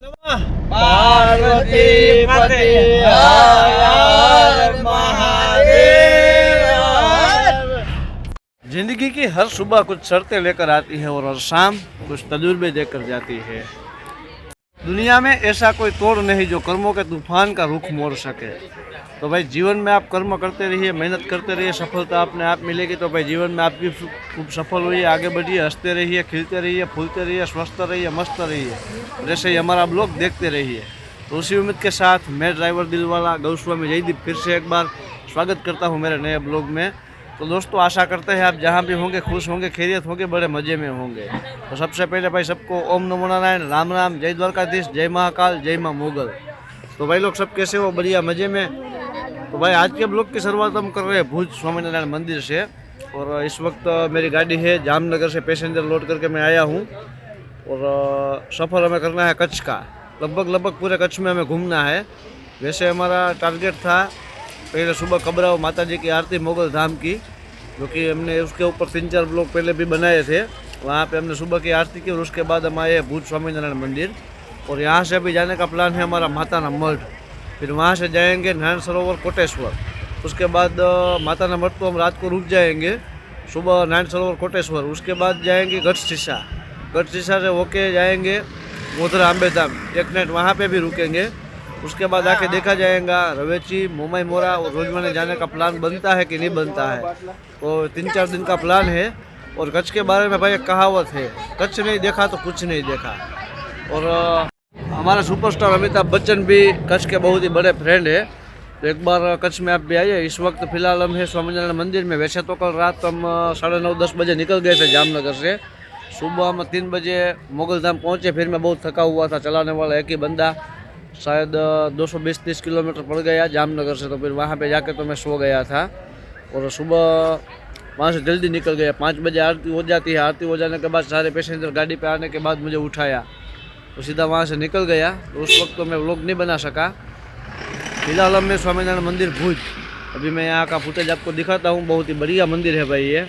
पार्वती पति हर महादेव। जिंदगी की हर सुबह कुछ शर्तें लेकर आती है और हर शाम कुछ तजुर्बे देकर जाती है। दुनिया में ऐसा कोई तोड़ नहीं जो कर्मों के तूफान का रुख मोड़ सके। तो भाई जीवन में आप कर्म करते रहिए, मेहनत करते रहिए, सफलता अपने आप मिलेगी। तो भाई जीवन में आपकी खूब सफल होइए, आगे बढ़िए, हंसते रहिए, खिलते रहिए, फूलते रहिए, स्वस्थ रहिए, मस्त रहिए। जैसे ही हमारा ब्लॉग देखते रहिए। तो उसी उम्मीद के साथ मैं ड्राइवर दिलवाला गौस्वामी जयदीप फिर से एक बार स्वागत करता हूँ मेरे नए ब्लॉग में। तो दोस्तों आशा करते हैं आप जहाँ भी होंगे खुश होंगे, खैरियत होंगे, बड़े मज़े में होंगे। तो सबसे पहले भाई सबको ओम नमो नारायण, राम राम, जय द्वारकाधीश, जय महाकाल, जय माँ मोगल। तो भाई लोग सब कैसे हो, बढ़िया मज़े में। तो भाई आज के ब्लॉग की शुरुआत हम कर रहे हैं भुज स्वामीनारायण मंदिर से। और इस वक्त मेरी गाड़ी है जामनगर से, पैसेंजर लोड करके मैं आया हूँ। और सफ़र हमें करना है कच्छ का, लगभग पूरे कच्छ में हमें घूमना है। वैसे हमारा टारगेट था पहले सुबह खबराओ माता जी की आरती मोगल धाम की, जो कि हमने उसके ऊपर 3-4 ब्लॉग पहले भी बनाए थे। वहाँ पे हमने सुबह की आरती की और उसके बाद हम आए भुज स्वामीनारायण मंदिर। और यहाँ से अभी जाने का प्लान है हमारा माताना मठ, फिर वहाँ से जाएंगे नारायण सरोवर कोटेश्वर। उसके बाद माताना मठ तो हम रात को रुक जाएंगे, सुबह नारायण सरोवर कोटेश्वर। उसके बाद जाएंगे गढ़शीशा, गढ़शीशा से होके जाएंगे गोधरा अम्बे धाम, एक नाइट वहाँ पे भी रुकेंगे। उसके बाद आके देखा जाएगा रवेची, मोमाई मोरा और रोजमने जाने का प्लान बनता है कि नहीं बनता है। तो 3-4 दिन का प्लान है। और कच्छ के बारे में भाई एक कहावत है, कच्छ नहीं देखा तो कुछ नहीं देखा। और हमारा सुपरस्टार अमिताभ बच्चन भी कच्छ के बहुत ही बड़े फ्रेंड है। तो एक बार कच्छ में आप भी आइए। इस वक्त फ़िलहाल हम है स्वामीनारायण मंदिर में। वैसे तो कल रात हम 9:30-10 बजे निकल गए थे जामनगर से। सुबह हम 3 बजे मोगल धाम पहुँचे। फिर मैं बहुत थका हुआ था, चलाने वाला एक ही बंदा, शायद 220-30 किलोमीटर पड़ गया जामनगर से। तो फिर वहाँ पे जाके तो मैं सो गया था। और सुबह वहाँ से जल्दी निकल गया, 5 बजे आरती हो जाती है। आरती हो जाने के बाद सारे पैसेंजर गाड़ी पे आने के बाद मुझे उठाया, तो सीधा वहाँ से निकल गया। तो उस वक्त तो मैं व्लॉग नहीं बना सका। फिलहाल हम मैं स्वामीनारायण मंदिर भुज, अभी मैं यहाँ का फुटेज आपको दिखाता हूँ। बहुत ही बढ़िया मंदिर है भाई ये।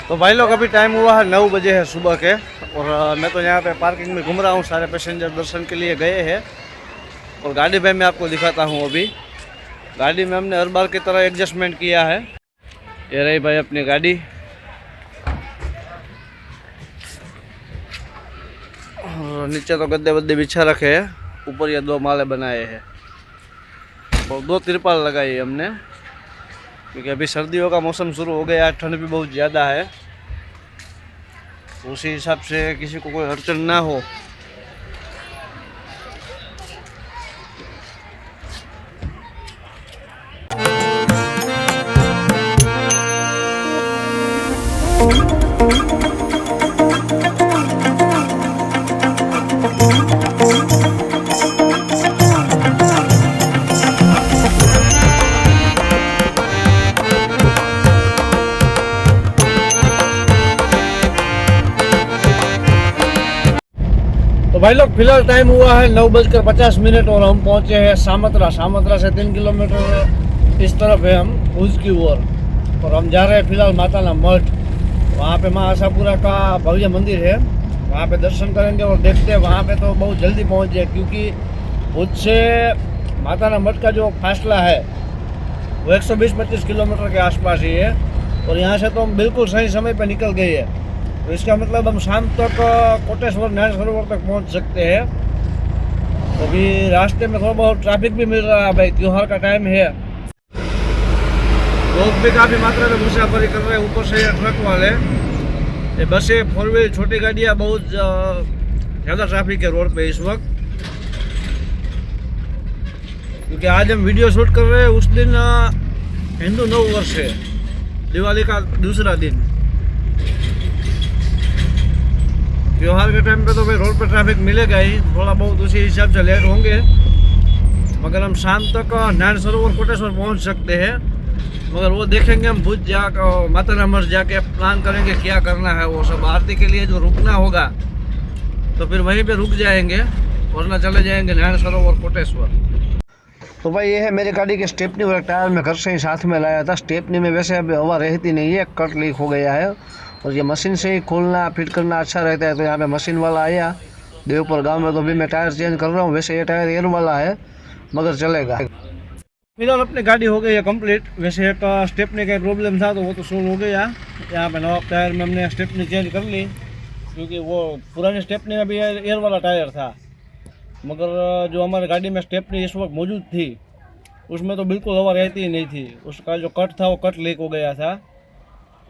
तो भाई लोग अभी टाइम हुआ है 9 बजे है सुबह के। और मैं तो यहाँ पे पार्किंग में घूम रहा हूँ। सारे पैसेंजर दर्शन के लिए गए हैं। और गाड़ी में मैं आपको दिखाता हूँ। अभी गाड़ी में हमने हर बार की तरह एडजस्टमेंट किया है। ये रही भाई अपनी गाड़ी। और नीचे तो गद्दे वद्दे बिछा रखे हैं, ऊपर ये 2 माले बनाए हैं और 2 तिरपाल लगाई है हमने, क्योंकि अभी सर्दियों का मौसम शुरू हो गया है, ठंड भी बहुत ज़्यादा है। तो उसी हिसाब से किसी को कोई अड़चन ना हो। तो भाई लोग फिलहाल टाइम हुआ है 9:50 और हम पहुंचे हैं सामत्रा। सामत्रा से 3 किलोमीटर इस तरफ है हम भुज की ओर। और हम जा रहे हैं फिलहाल माताना मठ। वहाँ पे माँ आशापुरा का भव्य मंदिर है, वहाँ पे दर्शन करेंगे और देखते हैं। वहाँ पे तो बहुत जल्दी पहुँच जाए, क्योंकि भुज से माताना मठ का जो फासला है वो 120-125 किलोमीटर के आसपास ही है। और यहाँ से तो हम बिल्कुल सही समय पर निकल गए हैं। तो इसका मतलब हम शाम तक कोटेश्वर नारायण सरोवर तक पहुंच सकते हैं। अभी रास्ते में थोड़ा बहुत ट्रैफिक भी मिल रहा है भाई, त्योहार का टाइम है। लोग भी काफ़ी मात्रा में मुसाफरी कर रहे हैं। ऊपर से ये ट्रक वाले, ये बसें, 4 व्हील, छोटी गाड़ियाँ, बहुत ज़्यादा ट्रैफिक है रोड पे इस वक्त। क्योंकि आज हम वीडियो शूट कर रहे हैं, उस दिन हिंदू नव वर्ष है, दिवाली का दूसरा दिन। त्योहार के टाइम पे तो भाई रोड पे ट्रैफिक मिलेगा ही, थोड़ा बहुत उसी हिसाब से लेट होंगे, मगर हम शाम तक नारायण सरोवर कोटेश्वर पहुंच सकते हैं। मगर वो देखेंगे हम भुज जाकर, माता मठ जाके प्लान करेंगे क्या करना है। वो सब आरती के लिए जो रुकना होगा तो फिर वहीं पे रुक जाएंगे, वरना चले जाएंगे नारायण सरोवर कोटेश्वर। तो भाई ये है मेरी गाड़ी की स्टेपनी और टायर में घर से ही साथ में लाया था। स्टेपनी में वैसे अभी हवा रहती नहीं है, कट लीक हो गया है, और ये मशीन से ही खोलना फिट करना अच्छा रहता है। तो यहाँ पे मशीन वाला आया देवपुर गांव में, तो अभी मैं टायर चेंज कर रहा हूँ। वैसे ये टायर एयर वाला है, मगर चलेगा। फिलहाल अपनी गाड़ी हो गई है कंप्लीट। वैसे एक स्टेपनी का प्रॉब्लम था तो वो तो सोल्व हो गया। यहाँ पे नवा टायर में हमने स्टेपनी चेंज कर ली, क्योंकि वो पुरानी स्टेपनी में भी एयर वाला टायर था, मगर जो हमारी गाड़ी में स्टेपनी इस वक्त मौजूद थी उसमें तो बिल्कुल हवा रहती ही नहीं थी। उसका जो कट था वो कट लीक हो गया था।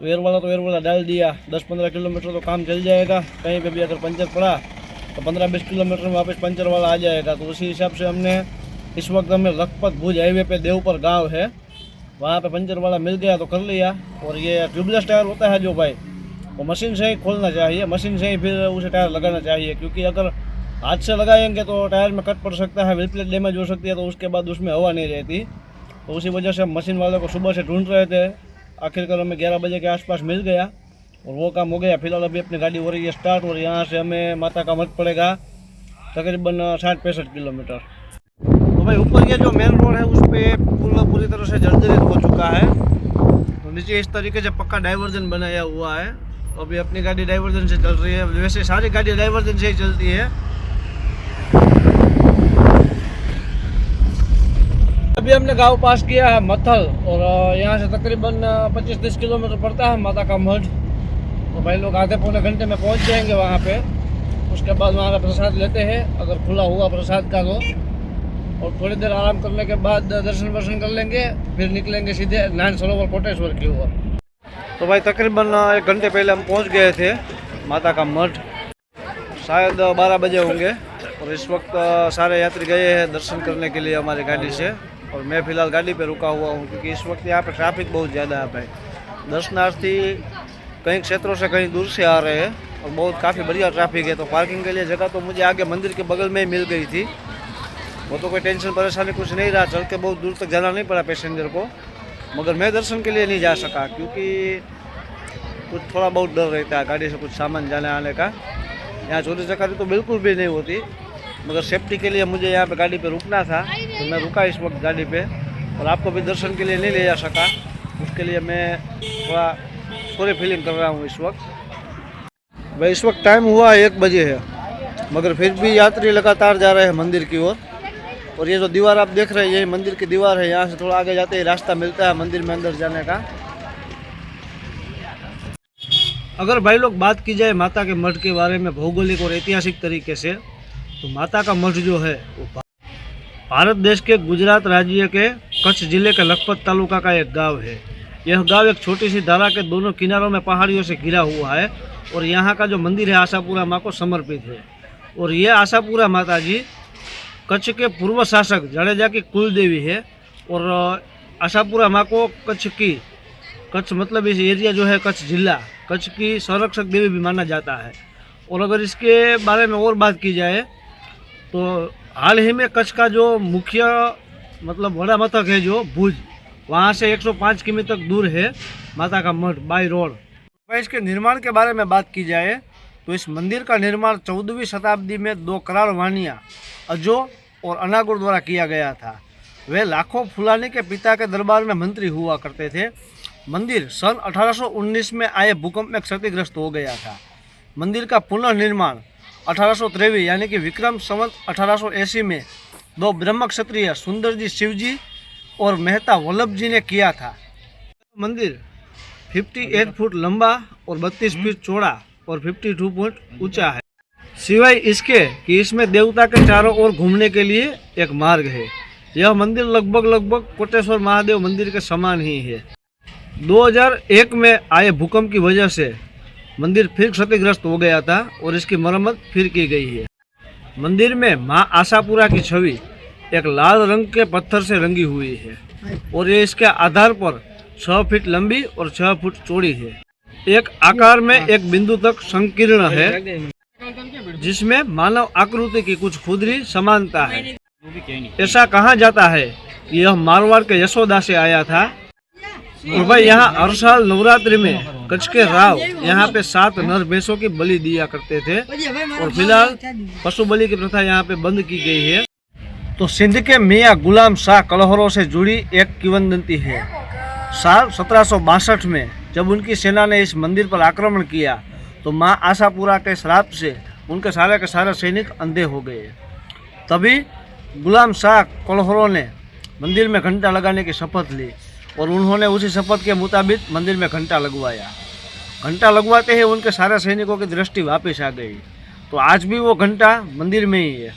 तो एयर वाला डाल दिया। 10-15 किलोमीटर तो काम चल जाएगा। कहीं पे भी अगर पंचर पड़ा तो 15-20 किलोमीटर में वापस पंचर वाला आ जाएगा। तो उसी हिसाब से हमने इस वक्त हमें लखपत भुज हाईवे पे देवपुर गांव है, वहाँ पे पंचर वाला मिल गया तो कर लिया। और ये ट्यूबलेस टायर होता है जो भाई, वो मशीन से ही खोलना चाहिए, मशीन से ही फिर उसे टायर लगाना चाहिए। क्योंकि अगर हाथ से लगाएंगे तो टायर में कट पड़ सकता है, व्हील प्लेट डैमेज हो सकती है, तो उसके बाद उसमें हवा नहीं रहती। तो उसी वजह से हम मशीन वाले को सुबह से ढूंढ रहे थे। आखिरकार हमें 11 बजे के आसपास मिल गया और वो काम हो गया। फिलहाल अभी अपनी गाड़ी हो रही है स्टार्ट, और यहाँ से हमें माता का मठ पड़ेगा तकरीबन 60-65 किलोमीटर। तो भाई ऊपर ये जो मेन रोड है उस पर पूरी तरह से जर्जरित हो चुका है। तो नीचे इस तरीके से पक्का डाइवर्जन बनाया हुआ है। तो अभी अपनी गाड़ी डाइवर्जन से चल रही है। वैसे सारी गाड़ी डाइवर्जन से ही चलती है। अभी हमने गांव पास किया है मथल, और यहाँ से तकरीबन 25-30 किलोमीटर पड़ता है माता का मठ। तो भाई लोग आधे पौने घंटे में पहुँच जाएंगे वहाँ पे। उसके बाद वहाँ का प्रसाद लेते हैं, अगर खुला हुआ प्रसाद का तो, और थोड़ी देर आराम करने के बाद दर्शन वर्शन कर लेंगे, फिर निकलेंगे सीधे नारायण सरोवर कोटेश्वर की ओर। तो भाई तकरीबन 1 घंटे पहले हम पहुँच गए थे माता का मठ, शायद 12 बजे होंगे। और इस वक्त सारे यात्री गए हैं दर्शन करने के लिए हमारी गाड़ी से, और मैं फ़िलहाल गाड़ी पे रुका हुआ हूँ, क्योंकि इस वक्त यहाँ पे ट्रैफिक बहुत ज़्यादा है भाई। दर्शनार्थी कई क्षेत्रों से कहीं दूर से आ रहे हैं, और बहुत काफ़ी बढ़िया ट्रैफिक है। तो पार्किंग के लिए जगह तो मुझे आगे मंदिर के बगल में ही मिल गई थी, वो तो कोई टेंशन परेशानी कुछ नहीं रहा। चल के बहुत दूर तक जाना नहीं पड़ा पैसेंजर को, मगर मैं दर्शन के लिए नहीं जा सका, क्योंकि कुछ थोड़ा बहुत डर रहता है गाड़ी से कुछ सामान जाने आने का। यहाँ चोरी चकारी तो बिल्कुल भी नहीं होती, मगर सेफ्टी के लिए मुझे यहाँ पे गाड़ी पे रुकना था, तो मैं रुका इस वक्त गाड़ी पे, और आपको भी दर्शन के लिए नहीं ले जा सका। उसके लिए मैं थोड़ा सॉरी फीलिंग कर रहा हूँ इस वक्त। भाई इस वक्त टाइम हुआ 1 बजे है, मगर फिर भी यात्री लगातार जा रहे हैं मंदिर की ओर। और ये जो दीवार आप देख रहे हैं, यही मंदिर की दीवार है। यहाँ से थोड़ा आगे जाते ही रास्ता मिलता है मंदिर में अंदर जाने का। अगर भाई लोग बात की जाए माता के मठ के बारे में भौगोलिक और ऐतिहासिक तरीके से, तो माता का मठ जो है वो भारत देश के गुजरात राज्य के कच्छ जिले के लखपत तालुका का एक गांव है। यह गांव एक छोटी सी धारा के दोनों किनारों में पहाड़ियों से घिरा हुआ है, और यहाँ का जो मंदिर है आशापुरा माँ को समर्पित है। और ये आशापुरा माता जी कच्छ के पूर्व शासक जडेजा की कुल देवी है, और आशापुरा माँ को कच्छ मतलब इस एरिया जो है कच्छ जिला, कच्छ की संरक्षक देवी भी माना जाता है। और अगर इसके बारे में और बात की जाए तो हाल ही में कच्छ का जो मुख्य मतलब बड़ा मथक है जो भुज, वहाँ से 105 किमी तक दूर है माता का मठ बाई रोड। इसके निर्माण के बारे में बात की जाए तो इस मंदिर का निर्माण 14वीं शताब्दी में 2 करार वानिया अजो और अनागुर द्वारा किया गया था। वे लाखों फुलानी के पिता के दरबार में मंत्री हुआ करते थे। मंदिर सन 1819 में आए भूकंप में क्षतिग्रस्त हो गया था। मंदिर का पुनर्निर्माण 1823 यानी कि विक्रम संवत 1880 में 2 ब्रह्म क्षत्रिय सुंदर जी शिवजी और मेहता वल्लभ जी ने किया था। मंदिर 58 फुट लंबा और 32 फीट चौड़ा और 52 फुट ऊंचा है। सिवाय इसके कि इसमें देवता के चारों ओर घूमने के लिए एक मार्ग है। यह मंदिर लगभग कोटेश्वर महादेव मंदिर के समान ही है। 2001 में आए भूकंप की वजह से मंदिर फिर क्षतिग्रस्त हो गया था और इसकी मरम्मत फिर की गई है। मंदिर में माँ आशापुरा की छवि एक लाल रंग के पत्थर से रंगी हुई है और ये इसके आधार पर 6 फीट लंबी और 6 फुट चौड़ी है। एक आकार में एक बिंदु तक संकीर्ण है जिसमें मानव आकृति की कुछ खुदरी समानता है। ऐसा कहा जाता है कि यह मारवाड़ के यशोदा से आया था। और भाई यहाँ हर साल नवरात्रि में कच्छ के राव यहाँ पे 7 नर भैंसों की बलि दिया करते थे और फिलहाल पशु बलि की प्रथा यहाँ पे बंद की गई है। तो सिंध के मियाँ गुलाम शाह कलहरों से जुड़ी एक किंवदंती है। साल 1762 में जब उनकी सेना ने इस मंदिर पर आक्रमण किया तो माँ आशापुरा के श्राप से उनके सारे के सारे सैनिक अंधे हो गए। तभी गुलाम शाह कलहरों ने मंदिर में घंटा लगाने की शपथ ली और उन्होंने उसी शपथ के मुताबिक मंदिर में घंटा लगवाया। घंटा लगवाते ही उनके सारे सैनिकों की दृष्टि वापस आ गई। तो आज भी वो घंटा मंदिर में ही है।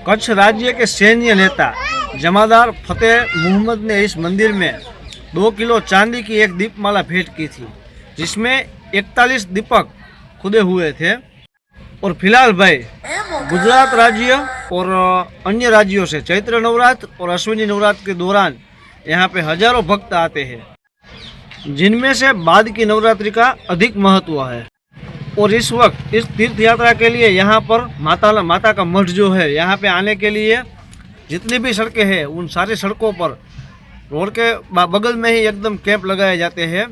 कच्छ राज्य के सैन्य नेता जमादार फतेह मोहम्मद ने इस मंदिर में 2 किलो चांदी की एक दीपमाला भेंट की थी जिसमें 41 दीपक खुदे हुए थे। और फिलहाल भाई गुजरात राज्य और अन्य राज्यों से चैत्र नवरात्र और अश्विनी नवरात्र के दौरान यहाँ पे हजारों भक्त आते हैं जिनमें से बाद की नवरात्रि का अधिक महत्व है। और इस वक्त इस तीर्थ यात्रा के लिए यहाँ पर माता का मठ जो है यहाँ पे आने के लिए जितनी भी सड़कें हैं उन सारी सड़कों पर रोड के बगल में ही एकदम कैंप लगाए जाते हैं।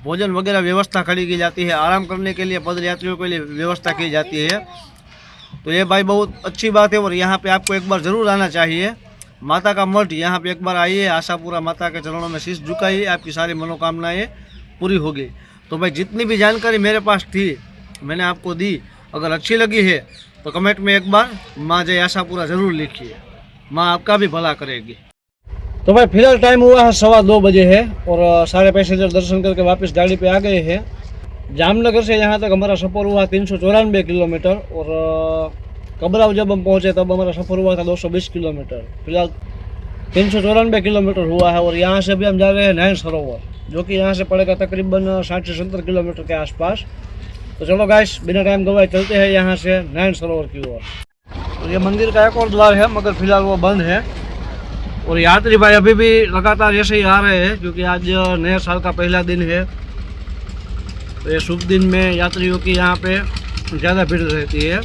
भोजन वगैरह व्यवस्था खड़ी की जाती है। आराम करने के लिए पद यात्रियों के लिए व्यवस्था की जाती है। तो ये भाई बहुत अच्छी बात है और यहाँ पे आपको एक बार ज़रूर आना चाहिए। माता का मठ यहाँ पे एक बार आइए, आशापुरा माता के चरणों में शीश झुकाइए, आपकी सारी मनोकामनाएं पूरी होगी। तो भाई जितनी भी जानकारी मेरे पास थी मैंने आपको दी। अगर अच्छी लगी है तो कमेंट में एक बार माँ जय आशापुरा ज़रूर लिखिए। माँ आपका भी भला करेगी। तो भाई फिलहाल टाइम हुआ है 2:15 बजे है और सारे पैसेंजर दर्शन करके वापस गाड़ी पे आ गए हैं। जामनगर से यहाँ तक हमारा सफ़र हुआ 394 किलोमीटर और कबराव जब हम पहुँचे तब हमारा सफ़र हुआ था 220 किलोमीटर। फिलहाल 394 किलोमीटर हुआ है और यहाँ से भी हम जा रहे हैं नयन सरोवर जो कि यहाँ से पड़ेगा तकरीबन 60 से 70 किलोमीटर के आसपास। तो चलो गाइस बिना टाइम गवाए चलते हैं यहाँ से नयन सरोवर की ओर। तो ये मंदिर का एक और द्वार है मगर फिलहाल वो बंद है और यात्री भाई अभी भी लगातार ऐसे ही आ रहे हैं क्योंकि आज नए साल का पहला दिन है। तो ये शुभ दिन में यात्रियों की यहाँ पे ज़्यादा भीड़ रहती है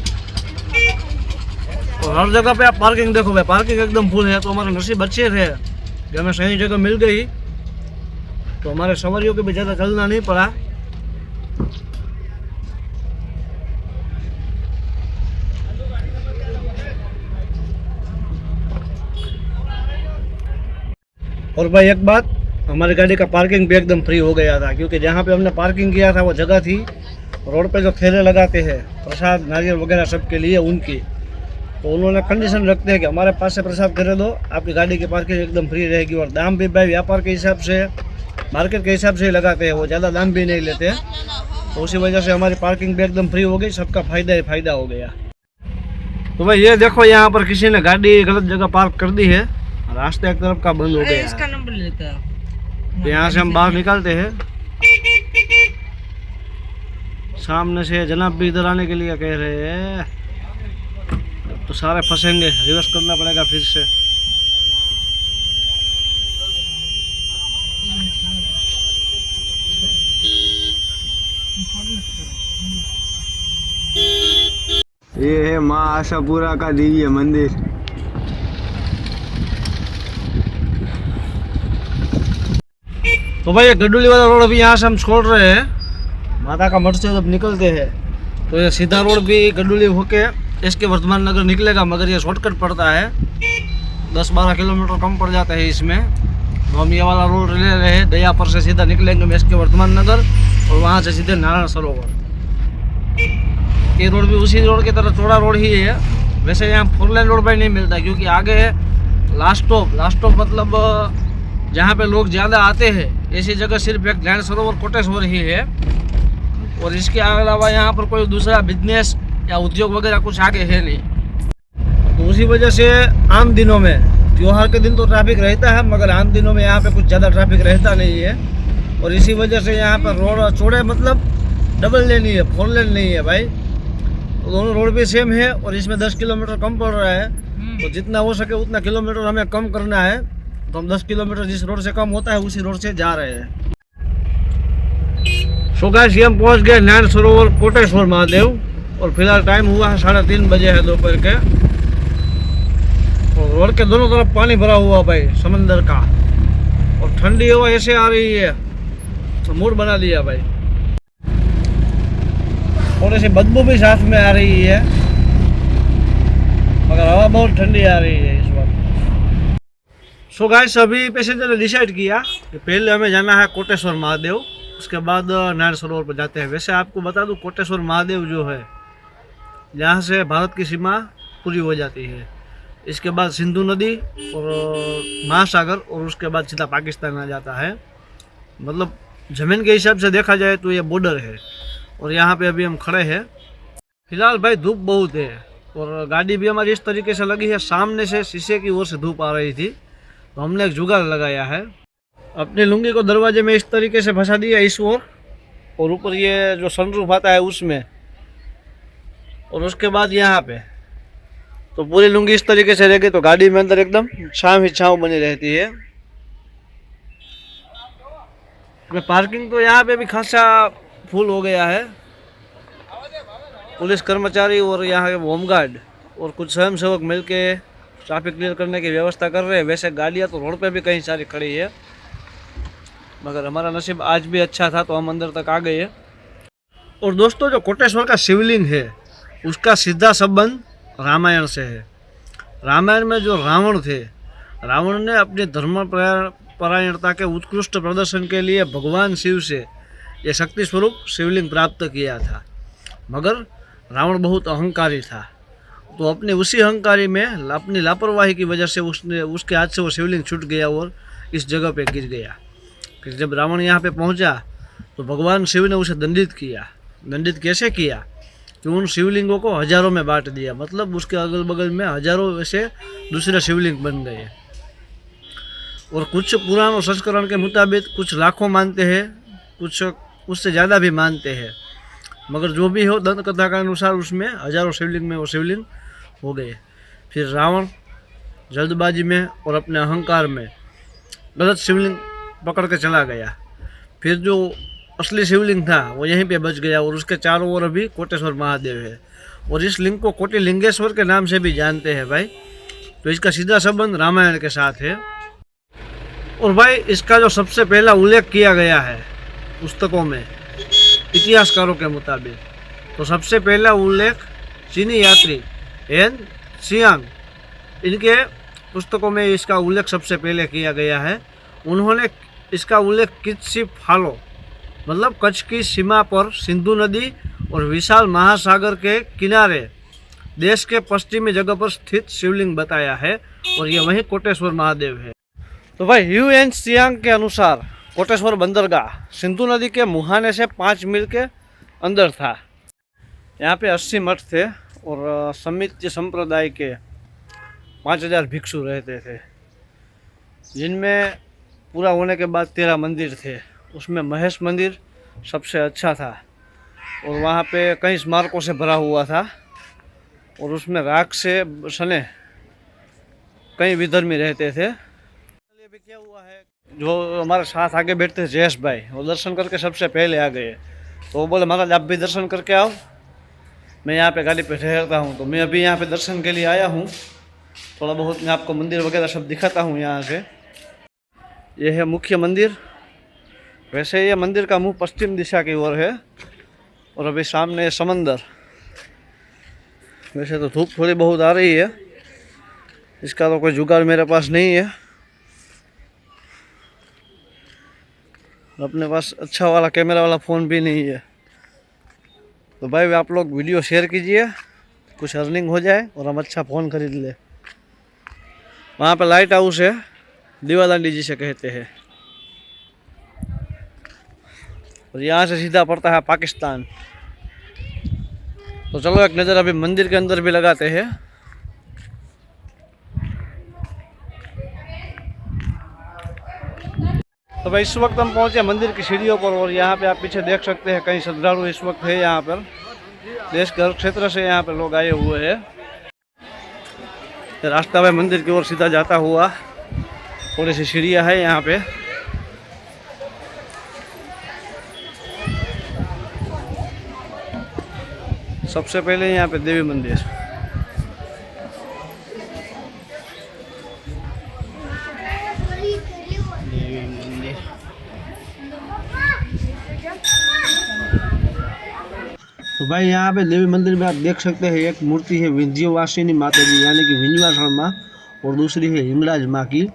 और हर जगह पे आप पार्किंग देखो भाई, पार्किंग एकदम फुल है। तो हमारे नसीब अच्छे थे कि हमें सही जगह मिल गई तो हमारे सवारियों को भी ज़्यादा चलना नहीं पड़ा। और भाई एक बात, हमारी गाड़ी का पार्किंग भी एकदम फ्री हो गया था क्योंकि जहाँ पे हमने पार्किंग किया था वो जगह थी रोड पे जो ठेले लगाते हैं प्रसाद नारियल वगैरह सबके लिए उनकी, तो उन्होंने कंडीशन रखते हैं कि हमारे पास से प्रसाद खरीदो, आपकी गाड़ी की पार्किंग एकदम फ्री रहेगी। और दाम भी भाई व्यापार के हिसाब से मार्केट के हिसाब से ही लगाते हैं, वो ज़्यादा दाम भी नहीं लेते। तो उसी वजह से हमारी पार्किंग भी एकदम फ्री हो गई, सबका फ़ायदा ही फ़ायदा हो गया। तो भाई ये देखो यहाँ पर किसी ने गाड़ी गलत जगह पार्क कर दी है, रास्ता एक तरफ का बंद हो गया। इसका नंबर लेता है। तो यहाँ से हम बाहर निकलते हैं। सामने से जनाब भी इधर आने के लिए कह रहे हैं तो सारे फंसेंगे, रिवर्स करना पड़ेगा फिर से। ये है माँ आशापुरा का दिव्य मंदिर। तो भाई ये गडुली वाला रोड अभी यहाँ से हम छोड़ रहे हैं, माता का मठ से जब निकलते हैं तो ये सीधा रोड भी गडुली होके इसके वर्धमान नगर निकलेगा, मगर ये शॉर्टकट पड़ता है, 10-12 किलोमीटर कम पड़ जाता है इसमें। तो हम ये वाला रोड ले रहे हैं, दया पर से सीधा निकलेंगे हम इसके वर्धमान नगर और वहाँ से सीधे नारायण सरोवर। ये रोड भी उसी रोड की तरह चौड़ा रोड ही है। वैसे यहाँ 4 लेन रोड पर नहीं मिलता क्योंकि आगे है लास्ट स्टॉप मतलब जहाँ पे लोग ज़्यादा आते हैं ऐसी जगह सिर्फ एक नारायण सरोवर कोटेश्वर ही है और इसके अलावा यहाँ पर कोई दूसरा बिजनेस या उद्योग वगैरह कुछ आगे है नहीं। तो उसी वजह से आम दिनों में, त्यौहार के दिन तो ट्रैफिक रहता है मगर आम दिनों में यहाँ पे कुछ ज़्यादा ट्रैफिक रहता नहीं है। और इसी वजह से यहाँ पर रोड चौड़े मतलब डबल लेन ही है, 4 लेन नहीं है भाई। तो दोनों रोड भी सेम है और इसमें 10 किलोमीटर कम पड़ रहा है। तो जितना हो सके उतना किलोमीटर हमें कम करना है। तो हम 10 किलोमीटर जिस रोड से कम होता है उसी रोड से जा रहे हैं। सो गाइस हम पहुंच गए नैन सरोवर कोटेश्वर महादेव और फिलहाल टाइम हुआ है 3:30 बजे है दोपहर के। और रोड के दोनों तरफ पानी भरा हुआ भाई समंदर का, और ठंडी हवा ऐसे आ रही है तो मूड बना दिया भाई। थोड़ी सी बदबू भी साथ में आ रही है, मगर हवा बहुत ठंडी आ रही है इस वक्त। सो गाइस अभी पैसेंजर ने डिसाइड किया कि पहले हमें जाना है कोटेश्वर महादेव, उसके बाद नैन सरोवर पर जाते हैं। वैसे आपको बता दूं कोटेश्वर महादेव जो है यहाँ से भारत की सीमा पूरी हो जाती है। इसके बाद सिंधु नदी और महासागर और उसके बाद सीधा पाकिस्तान आ जाता है। मतलब ज़मीन के हिसाब से देखा जाए तो ये बॉर्डर है। और यहाँ पे अभी हम खड़े हैं। फिलहाल भाई धूप बहुत है और गाड़ी भी हमारी इस तरीके से लगी है, सामने से शीशे की ओर से धूप आ रही थी तो हमने एक जुगाड़ लगाया है। अपनी लुंगी को दरवाजे में इस तरीके से फंसा दिया इस ओर, और ऊपर ये जो सनरूफ आता है उसमें, और उसके बाद यहाँ पे तो पूरी लुंगी इस तरीके से रह गई तो गाड़ी में अंदर एकदम छाँव ही छाँव बनी रहती है। पार्किंग तो यहाँ पे भी खासा फुल हो गया है। पुलिस कर्मचारी और यहाँ के होमगार्ड और कुछ स्वयंसेवक मिलके ट्रैफिक क्लियर करने की व्यवस्था कर रहे हैं। वैसे गाड़ियाँ तो रोड पे भी कई सारी खड़ी है, मगर हमारा नसीब आज भी अच्छा था तो हम अंदर तक आ गए। और दोस्तों जो कोटेश्वर का शिवलिंग है उसका सीधा संबंध रामायण से है। रामायण में जो रावण थे, रावण ने अपनी धर्म परायणता के उत्कृष्ट प्रदर्शन के लिए भगवान शिव से ये शक्ति स्वरूप शिवलिंग प्राप्त किया था। मगर रावण बहुत अहंकारी था, तो अपने उसी अहंकारी में अपनी लापरवाही की वजह से उसके हाथ से वो शिवलिंग छूट गया और इस जगह पे गिर गया। कि जब रावण यहाँ पे पहुँचा तो भगवान शिव ने उसे दंडित किया। दंडित कैसे किया कि उन शिवलिंगों को हजारों में बांट दिया, मतलब उसके अगल बगल में हजारों ऐसे दूसरे शिवलिंग बन गए। और कुछ पुरानों संस्करण के मुताबिक कुछ लाखों मानते हैं, कुछ उससे ज़्यादा भी मानते हैं, मगर जो भी हो दंत कथा के अनुसार उसमें हजारों शिवलिंग में वो शिवलिंग हो गए। फिर रावण जल्दबाजी में और अपने अहंकार में गलत शिवलिंग पकड़ के चला गया। फिर जो असली शिवलिंग था वो यहीं पे बच गया और उसके चारों ओर अभी कोटेश्वर महादेव है। और इस लिंग को कोटिलिंगेश्वर के नाम से भी जानते हैं भाई। तो इसका सीधा संबंध रामायण के साथ है। और भाई इसका जो सबसे पहला उल्लेख किया गया है पुस्तकों में इतिहासकारों के मुताबिक, तो सबसे पहला उल्लेख चीनी यात्री एन सियांग, इनके पुस्तकों में इसका उल्लेख सबसे पहले किया गया है। उन्होंने इसका उल्लेख कित्सी फालो मतलब कच्छ की सीमा पर सिंधु नदी और विशाल महासागर के किनारे देश के पश्चिमी जगह पर स्थित शिवलिंग बताया है, और ये वही कोटेश्वर महादेव है। तो भाई ह्यूएन सियांग के अनुसार कोटेश्वर बंदरगाह सिंधु नदी के मुहाने से 5 मील के अंदर था। यहाँ पे 80 मठ थे और समित्य संप्रदाय के 5000 भिक्षु रहते थे, जिनमें पूरा होने के बाद 13 मंदिर थे। उसमें महेश मंदिर सबसे अच्छा था और वहाँ पे कई स्मारकों से भरा हुआ था, और उसमें राख से सने कई विधर्मी रहते थे। भी क्या हुआ है, जो हमारे साथ आगे बैठते थे जयेश भाई, वो दर्शन करके सबसे पहले आ गए। तो वो बोले महाराज आप भी दर्शन करके आओ, मैं यहाँ पे गाड़ी पे ठहरता हूँ। तो मैं अभी यहाँ पे दर्शन के लिए आया हूँ, थोड़ा बहुत मैं आपको मंदिर वगैरह सब दिखाता हूँ यहाँ से। ये है मुख्य मंदिर। वैसे ये मंदिर का मुंह पश्चिम दिशा की ओर है और अभी सामने समंदर। वैसे तो धूप थोड़ी बहुत आ रही है, इसका तो कोई जुगाड़ मेरे पास नहीं है। अपने पास अच्छा वाला कैमरा वाला फ़ोन भी नहीं है। तो भाई आप लोग वीडियो शेयर कीजिए, कुछ अर्निंग हो जाए और हम अच्छा फ़ोन खरीद ले। वहाँ पे लाइट हाउस है, दीवादांडी जिसे कहते हैं, और यहाँ से सीधा पड़ता है पाकिस्तान। तो चलो एक नज़र अभी मंदिर के अंदर भी लगाते हैं। तो भाई इस वक्त हम पहुंचे मंदिर की सीढ़ियों पर और यहाँ पे आप पीछे देख सकते हैं कई श्रद्धालु इस वक्त है यहाँ पर। देश के हर क्षेत्र से यहाँ पे लोग आए हुए हैं। रास्ता भाई मंदिर की ओर सीधा जाता हुआ, थोड़ी सी सीढ़ियाँ है यहाँ पे। सबसे पहले यहाँ पे देवी मंदिर। देवी मंदिर तो भाई यहाँ पे देवी मंदिर में आप देख सकते हैं एक मूर्ति है विंध्यवासिनी माता जी यानी कि विंध्यवासिनी माँ, और दूसरी है हिंगलाज माँ की।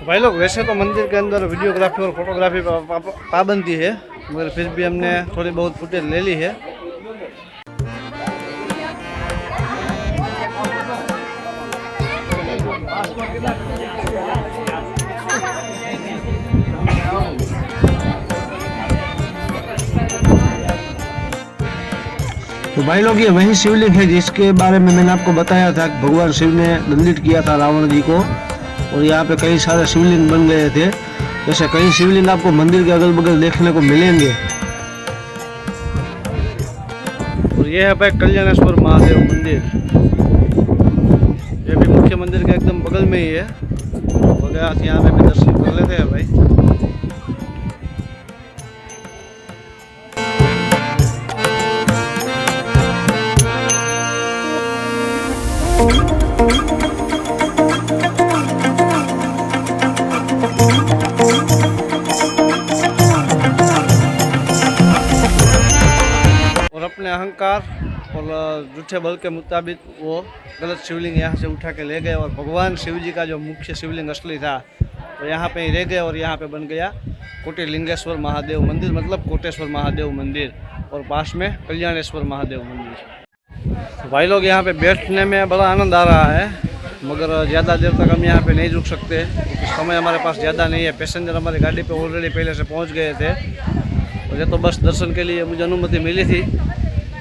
भाई लोग वैसे तो मंदिर के अंदर वीडियोग्राफी और फोटोग्राफी पर पाबंदी है, मगर फिर भी हमने थोड़ी बहुत फुटेज ले ली है। तो भाई लोग ये वही शिवलिंग है जिसके बारे में मैंने आपको बताया था कि भगवान शिव ने दंडित किया था रावण जी को, और यहाँ पे कई सारे शिवलिंग बन गए थे। जैसे कई शिवलिंग आपको मंदिर के अगल बगल देखने को मिलेंगे। और ये है भाई कल्याणेश्वर महादेव मंदिर, ये भी मुख्य मंदिर के एकदम बगल में ही है। वगैरह यहाँ पे भी दर्शन कर लेते हैं भाई। और अपने अहंकार और झूठे बल के मुताबिक वो गलत शिवलिंग यहाँ से उठा के ले गए, और भगवान शिव जी का जो मुख्य शिवलिंग असली था वो यहाँ पे ही रह गए, और यहाँ पे बन गया कोटिलिंगेश्वर महादेव मंदिर, मतलब कोटेश्वर महादेव मंदिर, और पास में कल्याणेश्वर महादेव मंदिर। भाई लोग यहाँ पे बैठने में बड़ा आनंद आ रहा है, मगर ज़्यादा देर तक हम यहाँ पे नहीं रुक सकते क्योंकि समय हमारे पास ज़्यादा नहीं है। पैसेंजर हमारी गाड़ी पे ऑलरेडी पहले से पहुँच गए थे, और ये तो बस दर्शन के लिए मुझे अनुमति मिली थी,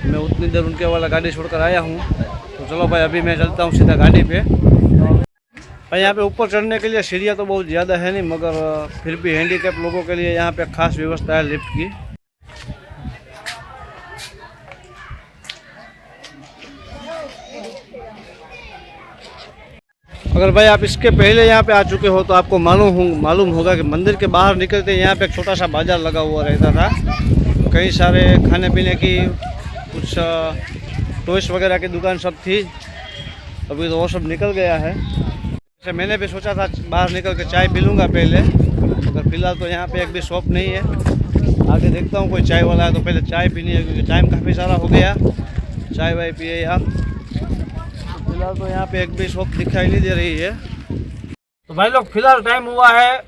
मैं उतनी देर उनके वाला गाड़ी छोड़कर आया हूँ। तो चलो भाई अभी मैं चलता हूँ सीधा गाड़ी पे। भाई यहाँ पे ऊपर चढ़ने के लिए सीढ़ियाँ तो बहुत ज़्यादा है नहीं, मगर फिर भी हैंडीकैप लोगों के लिए यहाँ पे खास व्यवस्था है लिफ्ट की। अगर भाई आप इसके पहले यहाँ पे आ चुके हो तो आपको मालूम होगा कि मंदिर के बाहर निकलते यहाँ पे एक छोटा सा बाजार लगा हुआ रहता था। कई सारे खाने पीने की कुछ टॉयस वगैरह की दुकान सब थी, अभी तो वो सब निकल गया है। जैसे मैंने भी सोचा था बाहर निकल के चाय पी लूँगा पहले, मगर फिलहाल तो यहाँ पे एक भी शॉप नहीं है। आगे देखता हूँ कोई चाय वाला है तो पहले चाय पीनी है, क्योंकि टाइम काफ़ी सारा हो गया। चाय वाय पिए यार। फिलहाल तो यहाँ पे एक भी शॉप दिखाई नहीं दे रही है। तो भाई लोग फिलहाल टाइम हुआ है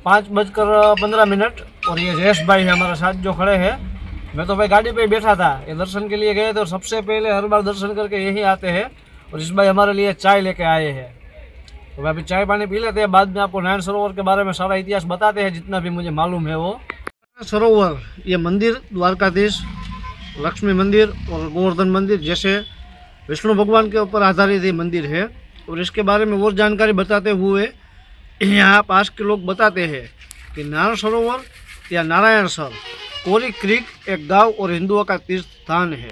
5:15, और ये जयेश भाई है हमारे साथ जो खड़े हैं। मैं तो भाई गाड़ी पे बैठा था, ये दर्शन के लिए गए थे, और सबसे पहले हर बार दर्शन करके यही आते हैं, और इस भाई हमारे लिए चाय लेके आए हैं। तो भाई अभी चाय पानी पी लेते हैं, बाद में आपको नारायण सरोवर के बारे में सारा इतिहास बताते हैं जितना भी मुझे मालूम है वो। सरोवर ये मंदिर द्वारकाधीश, लक्ष्मी मंदिर और गोवर्धन मंदिर जैसे विष्णु भगवान के ऊपर आधारित ये मंदिर है। और इसके बारे में और जानकारी बताते हुए यहाँ पास के लोग बताते हैं कि नारायण सरोवर या नारायण सर कोरी क्रीक एक गांव और हिंदुओं का तीर्थ स्थान है।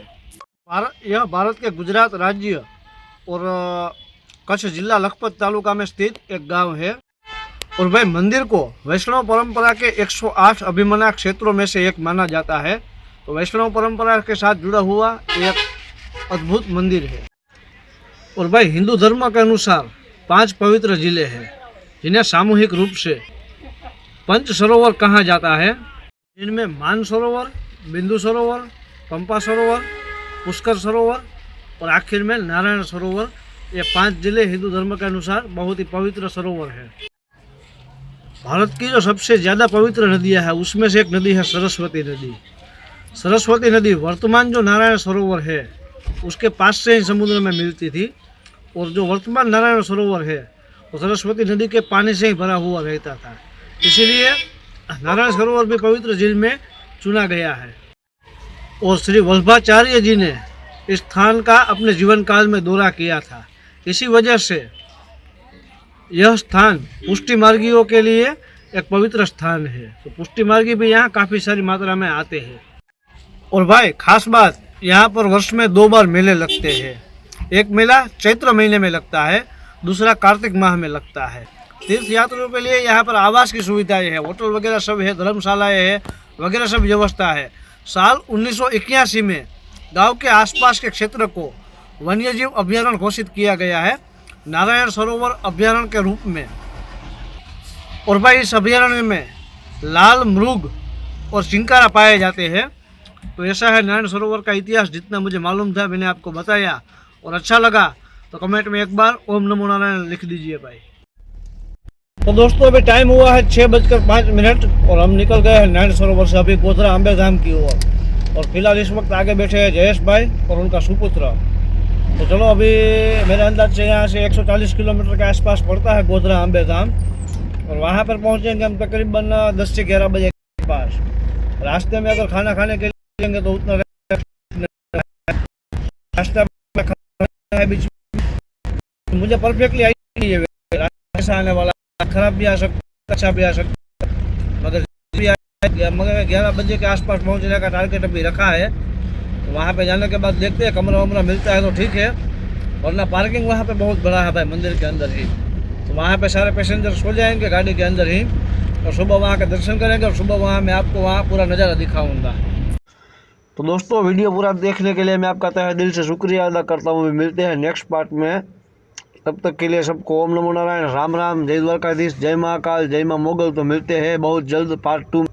यह भारत के गुजरात राज्य और कच्छ जिला लखपत तालुका में स्थित एक गांव है। और भाई मंदिर को वैष्णव परंपरा के 108 अभिमन्य क्षेत्रों में से एक माना जाता है। तो वैष्णव परंपरा के साथ जुड़ा हुआ एक अद्भुत मंदिर है। और भाई हिंदू धर्म के अनुसार 5 पवित्र जिले हैं जिन्हें सामूहिक रूप से पंच सरोवर कहा जाता है। इनमें मान सरोवर, बिंदु सरोवर, पंपा सरोवर, पुष्कर सरोवर और आखिर में नारायण सरोवर। ये 5 जिले हिंदू धर्म के अनुसार बहुत ही पवित्र सरोवर है। भारत की जो सबसे ज़्यादा पवित्र नदियाँ है उसमें से एक नदी है सरस्वती नदी। सरस्वती नदी वर्तमान जो नारायण सरोवर है उसके पास से ही समुद्र में मिलती थी, और जो वर्तमान नारायण सरोवर है वो सरस्वती नदी के पानी से ही भरा हुआ रहता था। इसीलिए नारायण सरोवर भी पवित्र झील में चुना गया है। और श्री वल्लभाचार्य जी ने इस स्थान का अपने जीवन काल में दौरा किया था। इसी वजह से यह स्थान पुष्टि मार्गियों के लिए एक पवित्र स्थान है। तो पुष्टि मार्गी भी यहाँ काफ़ी सारी मात्रा में आते हैं। और भाई खास बात, यहाँ पर वर्ष में 2 बार मेले लगते हैं। एक मेला चैत्र महीने में लगता है, दूसरा कार्तिक माह में लगता है। तीर्थ यात्रियों के लिए यहाँ पर आवास की सुविधाएं है, होटल वगैरह सब है, धर्मशालाएं है वगैरह सब व्यवस्था है। साल 1981 में गांव के आसपास के क्षेत्र को वन्यजीव अभ्यारण्य घोषित किया गया है, नारायण सरोवर अभ्यारण्य के रूप में। और भाई इस अभ्यारण्य में लाल मृग और चिंकारा पाए जाते हैं। तो ऐसा है नारायण सरोवर का इतिहास। जितना मुझे मालूम था मैंने आपको बताया, और अच्छा लगा तो कमेंट में एक बार ओम नमो नारायण लिख दीजिए भाई। तो दोस्तों अभी टाइम हुआ है 6:05 और हम निकल गए हैं नारायण सरोवर से अभी गोधरा अम्बे धाम की ओर। और फिलहाल इस वक्त आगे बैठे हैं जयेश भाई और उनका सुपुत्र। तो चलो अभी मेरे अंदाज से यहाँ से 140 किलोमीटर के आसपास पड़ता है गोधरा अम्बे धाम, और वहाँ पर पहुँचेंगे हम तकरीबन 10 से 11 बजे के पास। रास्ते में अगर खाना खाने के लिए लेंगे तो उतना रास्ता है बीच में। मुझे परफेक्टली आई है रास्ता आने वाला, खराब भी आ सकता, अच्छा भी आ सकता, मगर 11 बजे के आसपास पहुंचने का टारगेट अभी रखा है। तो वहाँ पे जाने के बाद देखते हैं, कमरा वमरा मिलता है तो ठीक है, वरना पार्किंग वहाँ पे बहुत बड़ा है भाई, मंदिर के अंदर ही। तो वहाँ पे सारे पैसेंजर सो जाएंगे गाड़ी के अंदर ही, और सुबह वहाँ के दर्शन करेंगे, और सुबह वहाँ मैं आपको वहाँ पूरा नज़ारा दिखाऊंगा। तो दोस्तों वीडियो पूरा देखने के लिए मैं आपका तहे दिल से शुक्रिया अदा करता हूँ। मिलते हैं नेक्स्ट पार्ट में, तब तक के लिए सबको ओम नमो नारायण, राम राम, जय द्वारकाधीश, जय महाकाल, जय माँ मोगल। तो मिलते हैं बहुत जल्द पार्ट 2।